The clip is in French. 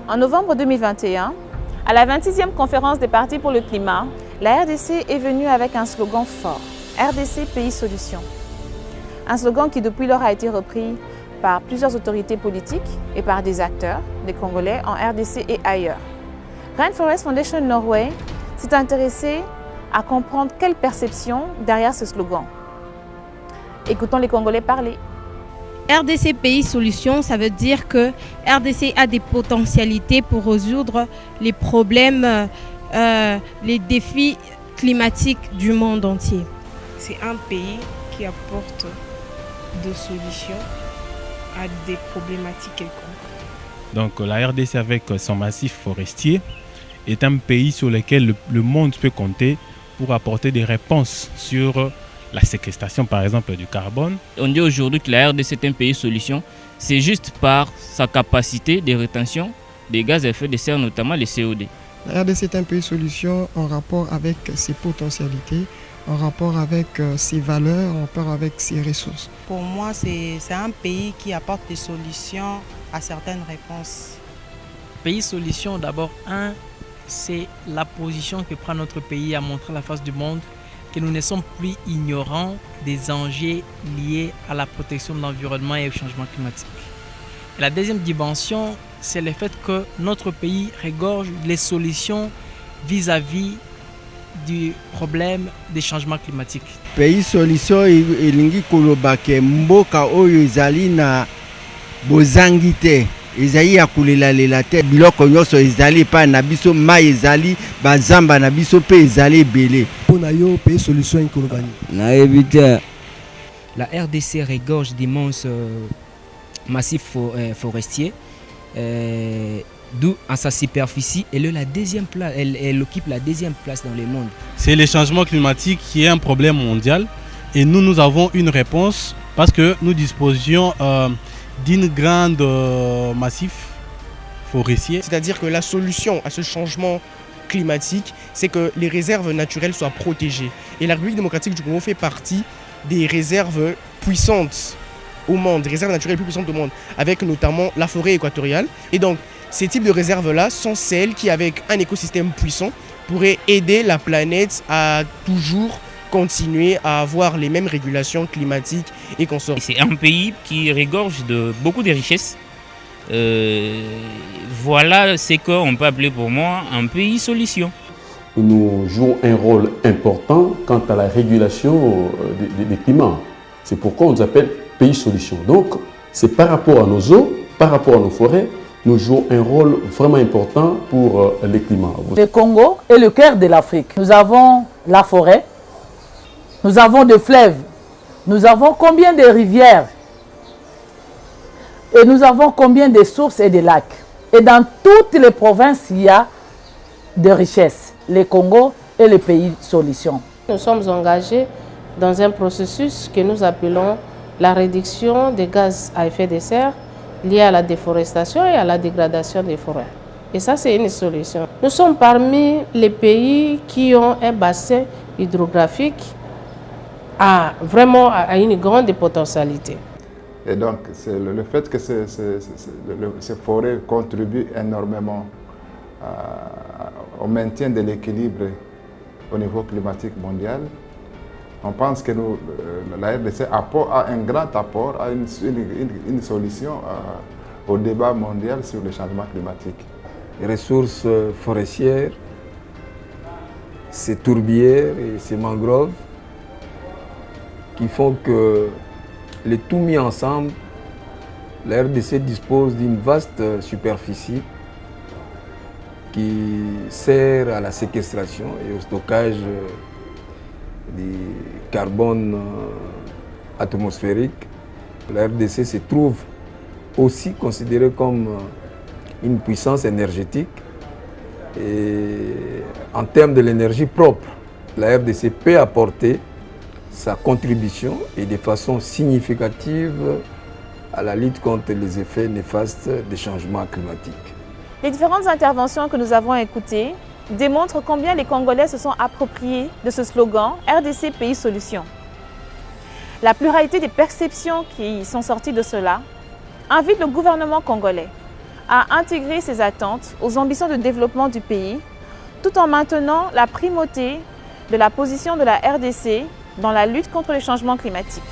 En novembre 2021, à la 26e conférence des partis pour le climat, la RDC est venue avec un slogan fort, RDC Pays Solution. Un slogan qui depuis lors a été repris par plusieurs autorités politiques et par des acteurs, des Congolais en RDC et ailleurs. Rainforest Foundation Norway s'est intéressé à comprendre quelle perception derrière ce slogan. Écoutons les Congolais parler. RDC Pays Solution, ça veut dire que RDC a des potentialités pour résoudre les problèmes, les défis climatiques du monde entier. C'est un pays qui apporte des solutions à des problématiques quelconques. Donc la RDC avec son massif forestier est un pays sur lequel le monde peut compter pour apporter des réponses sur la séquestration par exemple du carbone. On dit aujourd'hui que la RDC est un pays solution, c'est juste par sa capacité de rétention des gaz à effet de serre, notamment les CO2. La RDC est un pays solution en rapport avec ses potentialités, en rapport avec ses valeurs, en rapport avec ses ressources. Pour moi, c'est un pays qui apporte des solutions à certaines réponses. Pays solution, d'abord, c'est la position que prend notre pays à montrer à la face du monde que nous ne sommes plus ignorants des enjeux liés à la protection de l'environnement et au changement climatique. Et la deuxième dimension, c'est le fait que notre pays regorge les solutions vis-à-vis du problème des changements climatiques. Pays solution elingi koloba ke mboka oyo ezali na bozangi te. Ezali ya kolelalela te biloko nyonso ezali pa na biso mai ezali bazamba na biso pe ezali ebele. Pona yo Pays Solution ekolobani. Na éviter. La RDC regorge d'immenses massifs forestiers. D'où à sa superficie, elle occupe la deuxième place dans le monde. C'est le changement climatique qui est un problème mondial et nous avons une réponse parce que nous disposions d'une grande massif forestier. C'est-à-dire que la solution à ce changement climatique, c'est que les réserves naturelles soient protégées. Et la République démocratique du Congo fait partie des réserves puissantes au monde, des réserves naturelles les plus puissantes au monde, avec notamment la forêt équatoriale. Et donc, ces types de réserves-là sont celles qui, avec un écosystème puissant, pourraient aider la planète à toujours continuer à avoir les mêmes régulations climatiques et consorts. C'est un pays qui regorge de beaucoup de richesses. Voilà ce qu'on peut appeler pour moi un pays solution. Nous jouons un rôle important quant à la régulation des climats. C'est pourquoi on nous appelle pays solution. Donc, c'est par rapport à nos eaux, par rapport à nos forêts, nous jouons un rôle vraiment important pour les climats. Le Congo est le cœur de l'Afrique. Nous avons la forêt, nous avons des fleuves, nous avons combien de rivières et nous avons combien de sources et de lacs. Et dans toutes les provinces, il y a des richesses. Le Congo est le pays solution. Nous sommes engagés dans un processus que nous appelons la réduction des gaz à effet de serre liés à la déforestation et à la dégradation des forêts. Et ça, c'est une solution. Nous sommes parmi les pays qui ont un bassin hydrographique à une grande potentialité. Et donc, c'est le fait que ces forêts contribuent énormément au maintien de l'équilibre au niveau climatique mondial. On pense que la RDC a un grand apport à une solution au débat mondial sur le changement climatique. Les ressources forestières, ces tourbières et ces mangroves qui font que les tout mis ensemble, la RDC dispose d'une vaste superficie qui sert à la séquestration et au stockage du carbone atmosphérique. La RDC se trouve aussi considérée comme une puissance énergétique et en termes de l'énergie propre, la RDC peut apporter sa contribution et de façon significative à la lutte contre les effets néfastes des changements climatiques. Les différentes interventions que nous avons écoutées démontrent combien les Congolais se sont appropriés de ce slogan RDC Pays Solution. La pluralité des perceptions qui sont sorties de cela invite le gouvernement congolais à intégrer ces attentes aux ambitions de développement du pays, tout en maintenant la primauté de la position de la RDC dans la lutte contre le changement climatique.